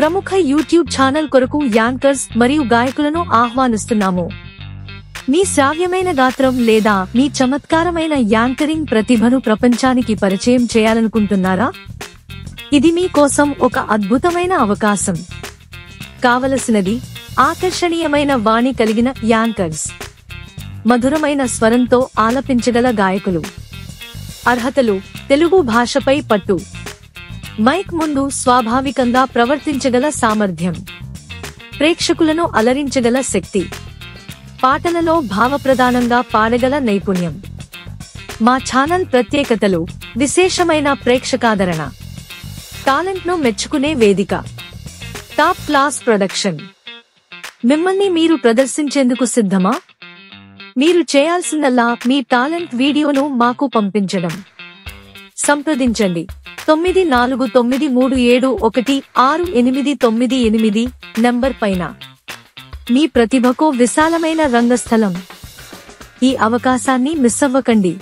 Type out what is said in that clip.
ప్రముఖ YouTube channel కొరకు anchors మరియు గాయకులను ఆహ్వానిస్తున్నాము. మీ శ్రావ్యమైన గాత్రం లేదా మీ చమత్కారమైన యాంకరింగ్ ప్రతిభను ప్రపంచానికి పరిచయం చేయాలనుకుంటున్నారా? ఇది మీ కోసం ఒక అద్భుతమైన అవకాశం. కావలసినది ఆకర్షణీయమైన వాణి కలిగిన యాంకర్స్, మధురమైన స్వరంతో ఆలపించగల గాయకులు. అర్హతలు: తెలుగు భాషపై పట్టు, మైక్ ముందు స్వాభావికంగా ప్రవర్తించగల సామర్థ్యం, ప్రేక్షకులను అలరించగల శక్తి, పాటలలో భావప్రధానంగా పాడగల నైపుణ్యం. మా ఛానల్ ప్రత్యేకతలు: విశేషమైన ప్రేక్షకాదరణ, టాలెంట్ను మెచ్చుకునే వేదిక, టాప్ క్లాస్ ప్రొడక్షన్. మిమ్మల్ని మీరు ప్రదర్శించేందుకు సిద్ధమా? మీరు చేయాల్సిందల్లా మీ టాలెంట్ వీడియోను మాకు పంపించడం. సంప్రదించండి 9493716898 నంబర్ పైన. మీ ప్రతిభకు విశాలమైన రంగస్థలం. ఈ అవకాశాన్ని మిస్ అవ్వకండి.